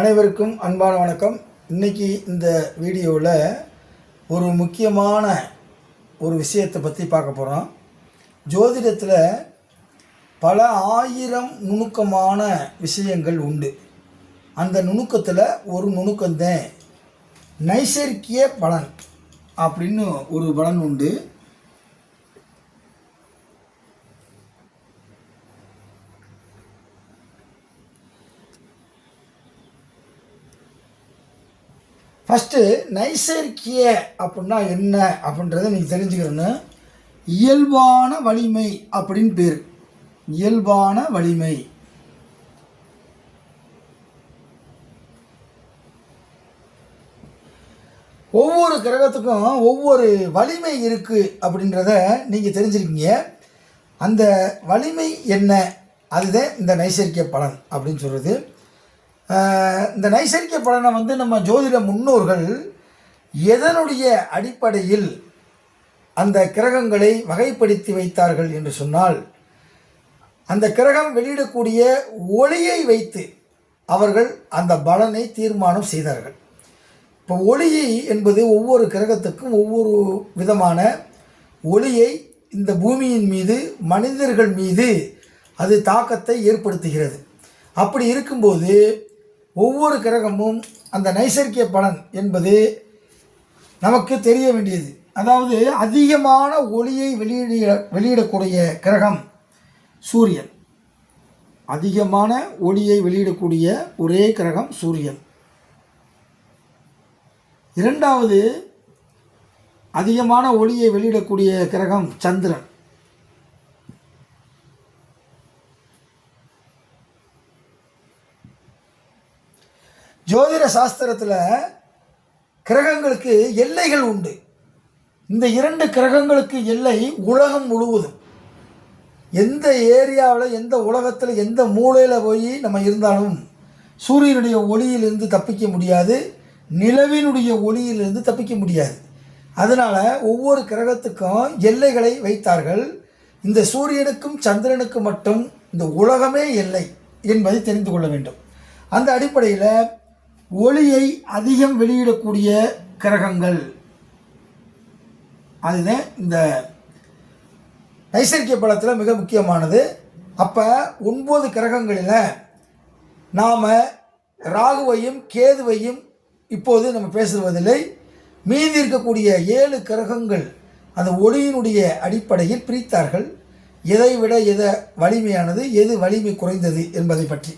அனைவருக்கும் அன்பான வணக்கம். இன்றைக்கி இந்த வீடியோவில் ஒரு முக்கியமான ஒரு விஷயத்தை பற்றி பார்க்க போகிறோம். ஜோதிடத்தில் பல ஆயிரம் நுணுக்கமான விஷயங்கள் உண்டு. அந்த நுணுக்கத்தில் ஒரு நுணுக்கம்தான் நைசர்கிய பலன் அப்படின்னு ஒரு பலன் உண்டு. ஃபஸ்ட்டு நைசர்கிய அப்படின்னா என்ன அப்படின்றத நீங்கள் தெரிஞ்சுக்கிறேன்னு, இயல்பான வலிமை அப்படின்னு பேர். இயல்பான வலிமை. ஒவ்வொரு கிரகத்துக்கும் ஒவ்வொரு வலிமை இருக்குது அப்படின்றத நீங்கள் தெரிஞ்சுருக்கீங்க. அந்த வலிமை என்ன, அதுதான் இந்த நைசர்கிய பலன் அப்படின்னு சொல்கிறது. இந்த நைசர்கிய பலனை நம்ம ஜோதிட முன்னோர்கள் எதனுடைய அடிப்படையில் அந்த கிரகங்களை வகைப்படுத்தி வைத்தார்கள் என்று சொன்னால், அந்த கிரகம் வெளியிடக்கூடிய ஒளியை வைத்து அவர்கள் அந்த பலனை தீர்மானம் செய்தார்கள். இப்போ ஒளி என்பது ஒவ்வொரு கிரகத்துக்கும் ஒவ்வொரு விதமான ஒளியை இந்த பூமியின் மீது, மனிதர்கள் மீது அது தாக்கத்தை ஏற்படுத்துகிறது. அப்படி இருக்கும்போது ஒவ்வொரு கிரகமும் அந்த நைசர்கிய பலன் என்பது நமக்கு தெரிய வேண்டியது. அதாவது அதிகமான ஒளியை வெளியிடக்கூடிய கிரகம் சூரியன். அதிகமான ஒளியை வெளியிடக்கூடிய ஒரே கிரகம் சூரியன். இரண்டாவது அதிகமான ஒளியை வெளியிடக்கூடிய கிரகம் சந்திரன். ஜோதிட சாஸ்திரத்தில் கிரகங்களுக்கு எல்லைகள் உண்டு. இந்த இரண்டு கிரகங்களுக்கு எல்லை உலகம் முழுவதும். எந்த ஏரியாவில், எந்த உலகத்தில், எந்த மூலையில் போய் நம்ம இருந்தாலும் சூரியனுடைய ஒளியிலிருந்து தப்பிக்க முடியாது, நிலவினுடைய ஒளியிலிருந்து தப்பிக்க முடியாது. அதனால் ஒவ்வொரு கிரகத்துக்கும் எல்லைகளை வைத்தார்கள். இந்த சூரியனுக்கும் சந்திரனுக்கு மட்டும் இந்த உலகமே எல்லை என்பதை தெரிந்து கொள்ள வேண்டும். அந்த அடிப்படையில் ஒளியை அதிகம் வெளியிடக்கூடிய கிரகங்கள், அதுதான் இந்த நைசர்கிய பலத்தில் மிக முக்கியமானது. அப்போ 9 கிரகங்களில் நாம் ராகுவையும் கேதுவையும் இப்போது நம்ம பேசுவதில்லை. மீதி இருக்கக்கூடிய 7 கிரகங்கள் அந்த ஒளியினுடைய அடிப்படையில் பிரித்தார்கள். எதை விட எது வலிமையானது, எது வலிமை குறைந்தது என்பதை பற்றி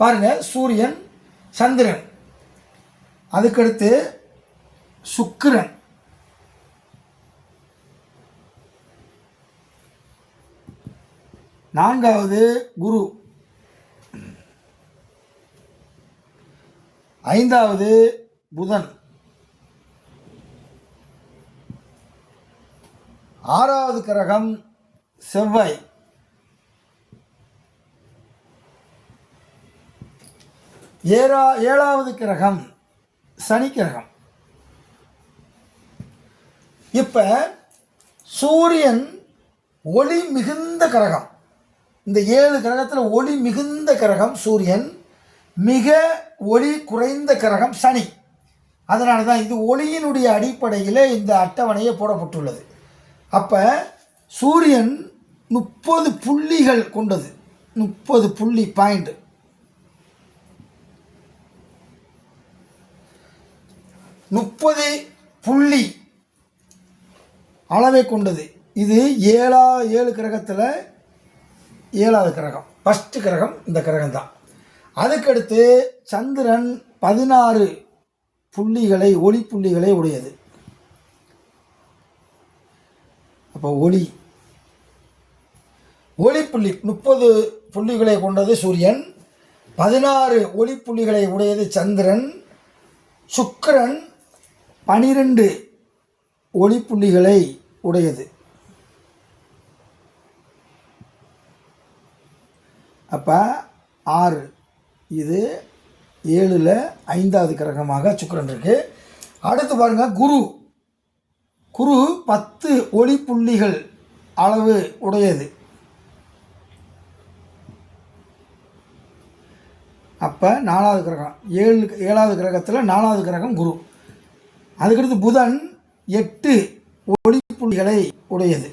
பாருங்கள். சூரியன், சந்திரன், அதுக்கடுத்து சுக்கிரன், நான்காவது குரு, ஐந்தாவது புதன், ஆறாவது கிரகம் செவ்வாய், ஏழாவது கிரகம் சனி கிரகம். இப்போ சூரியன் ஒளி மிகுந்த கிரகம். இந்த 7 கிரகத்தில் ஒளி மிகுந்த கிரகம் சூரியன், மிக ஒளி குறைந்த கிரகம் சனி. அதனால தான் இது ஒளியினுடைய அடிப்படையில் இந்த அட்டவணையை போடப்பட்டுள்ளது. அப்போ சூரியன் 30 புள்ளிகள் கொண்டது. 30 புள்ளி பாயிண்ட். 30 புள்ளி அளவை கொண்டது. இது 7 கிரகத்தில் 7வது கிரகம், ஃபஸ்ட்டு கிரகம் இந்த கிரகம் தான். அதுக்கடுத்து சந்திரன் 16 புள்ளிகளை, ஒளி புள்ளிகளை உடையது. அப்போ ஒளிப்புள்ளி 30 புள்ளிகளை கொண்டது சூரியன், 16 ஒளி புள்ளிகளை உடையது சந்திரன். சுக்கிரன் 12 ஒளிப்புள்ளிகளை உடையது. அப்போ 6, இது 7ல் 5வது கிரகமாக சுக்கிரன் இருக்குது. அடுத்து பாருங்கள் குரு 10 ஒளிப்புள்ளிகள் அளவு உடையது. அப்போ 4வது கிரகம், ஏழாவது கிரகத்தில் 4வது கிரகம் குரு. அதுக்கடுத்து புதன் 8 ஒளிப்புள்ளிகளை உடையது.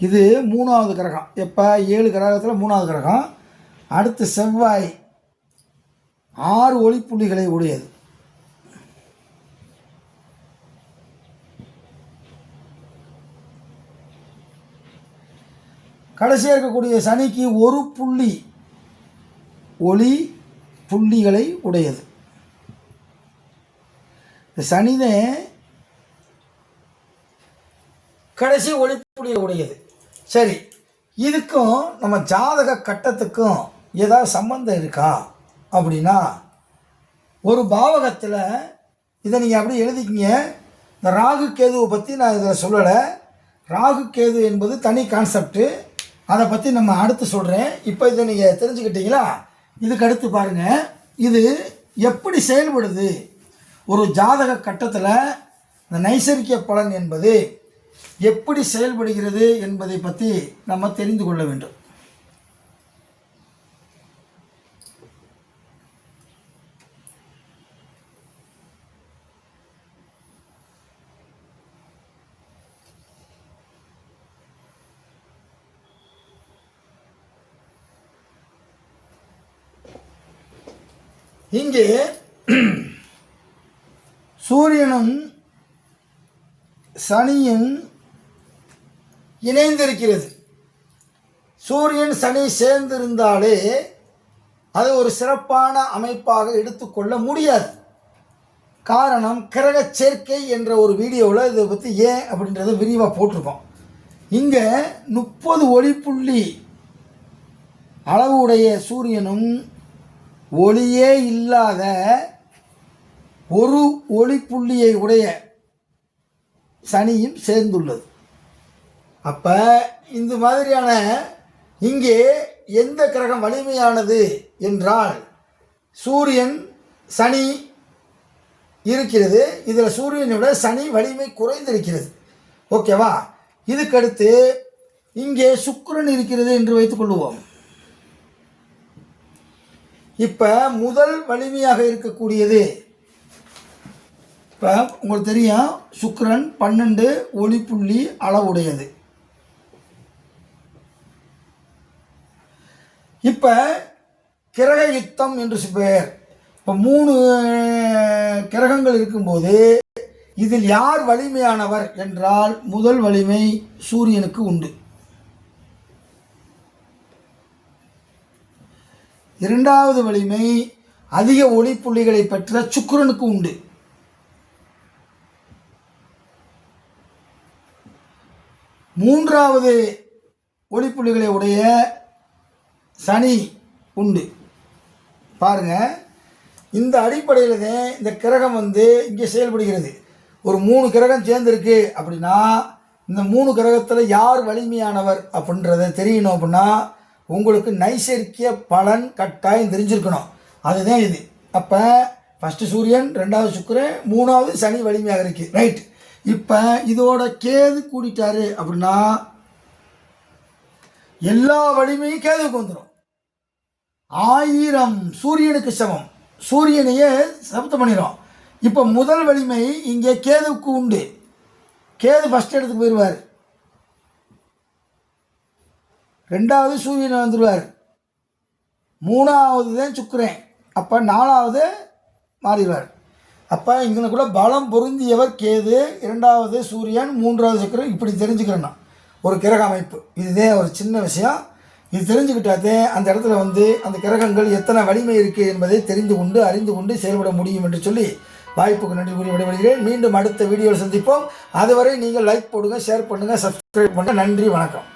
இது 3வது கிரகம். எப்போ 7 கிரகத்தில் 3வது கிரகம். அடுத்து செவ்வாய் 6 ஒளிப்புள்ளிகளை உடையது. கடைசியாக இருக்கக்கூடிய சனிக்கு 1 புள்ளி ஒளி புள்ளிகளை உடையது. சனிதே கடைசி ஒளிப்புள்ளிகளை உடையது. சரி, இதுக்கும் நம்ம ஜாதக கட்டத்துக்கும் ஏதாவது சம்பந்தம் இருக்கா அப்படின்னா, ஒரு பாவகத்தில் இதை நீங்கள் அப்படியே எழுதிக்கிங்க. இந்த ராகு கேதுவை பற்றி நான் இதில் சொல்லலை. ராகு கேது என்பது தனி கான்செப்டு, அதை பற்றி நம்ம அடுத்து சொல்கிறேன். இப்போ இதை நீங்கள் தெரிஞ்சுக்கிட்டீங்களா? இதுக்கு அடுத்து பாருங்கள், இது எப்படி செயல்படுது ஒரு ஜாதக கட்டத்தில். இந்த நைசர்கிய பலன் என்பது எப்படி செயல்படுகிறது என்பதை பற்றி நம்ம தெரிந்து கொள்ள வேண்டும். இங்கே சூரியனும் சனியும் இணைந்திருக்கிறது. சூரியன் சனி சேர்ந்திருந்தாலே அது ஒரு சிறப்பான அமைப்பாக எடுத்துக்கொள்ள முடியாது. காரணம், கிரக சேர்க்கை என்ற ஒரு வீடியோவில் இதை பற்றி ஏன் அப்படின்றத விரிவாக போட்டிருக்கோம். இங்கே 30 ஒளிப்புள்ளி அளவு உடைய சூரியனும் ஒளியே இல்லாத 1 ஒளிப்புள்ளியை உடைய சனியும் சேர்ந்துள்ளது. அப்போ இந்த மாதிரியான இங்கே எந்த கிரகம் வலிமையானது என்றால் சூரியன் சனி இருக்கிறது. இதில் சூரியனை விட சனி வலிமை குறைந்திருக்கிறது. ஓகேவா? இதுக்கடுத்து இங்கே சுக்கிரன் இருக்கிறது என்று வைத்துக்கொள்வோம். இப்போ முதல் வலிமையாக இருக்கக்கூடியது, இப்போ உங்களுக்கு தெரியும், சுக்கிரன் 12 ஒளிப்புள்ளி அளவுடையது. இப்போ கிரக யுத்தம் என்று பெயர். இப்போ 3 கிரகங்கள் இருக்கும்போது இதில் யார் வலிமையானவர் என்றால் முதல் வலிமை சூரியனுக்கு உண்டு. 2வது வலிமை அதிக ஒளிப்புள்ளிகளை பெற்ற சுக்கிரனுக்கு உண்டு. 3வது ஒளிப்புள்ளிகளை உடைய சனி உண்டு. பாருங்கள், இந்த அடிப்படையில் தான் இந்த கிரகம் இங்கே செயல்படுகிறது. ஒரு 3 கிரகம் சேர்ந்துருக்கு அப்படின்னா இந்த 3 கிரகத்தில் யார் வலிமையானவர் அப்படின்றத தெரியணும். அப்படின்னா உங்களுக்கு நைசர்கிய பலன் கட்டாயம் தெரிஞ்சிருக்கணும். அதுதான் இது. அப்போ ஃபஸ்ட்டு சூரியன், 2வது சுக்கிரன், 3வது சனி வலிமையாக இருக்குது. ரைட். இப்போ இதோட கேது கூட்டிட்டாரு அப்படின்னா எல்லா வலிமையும் கேதுக்கு வந்துடும். 1000 சூரியனுக்கு சமம். சூரியனையே சப்தம் பண்ணிடும். இப்போ முதல் வலிமை இங்கே கேதுவுக்கு உண்டு. கேது ஃபஸ்ட் இடத்துக்கு போயிடுவார். 2வது சூரியனை வந்துடுவார். 3வது தான் சுக்கிரன். அப்போ 4வது மாறிடுவார். அப்போ இங்கனக்குள்ள பலம் பொருந்தியவர் கேது, 2வது சூரியன், 3வது சுக்கிரன். இப்படி தெரிஞ்சுக்கிறேன்னா ஒரு கிரக அமைப்பு. இதுதான் ஒரு சின்ன விஷயம். இது தெரிஞ்சுக்கிட்டாதே அந்த இடத்துல அந்த கிரகங்கள் எத்தனை வலிமை இருக்குது என்பதை தெரிந்து கொண்டு அறிந்து கொண்டு செயல்பட முடியும் என்று சொல்லி வாய்ப்புக்கு நன்றி கூறி விடைபெறுகிறேன். மீண்டும் அடுத்த வீடியோவில் சந்திப்போம். அதுவரை நீங்கள் லைக் போடுங்க, ஷேர் பண்ணுங்கள், சப்ஸ்கிரைப் பண்ணுங்கள். நன்றி, வணக்கம்.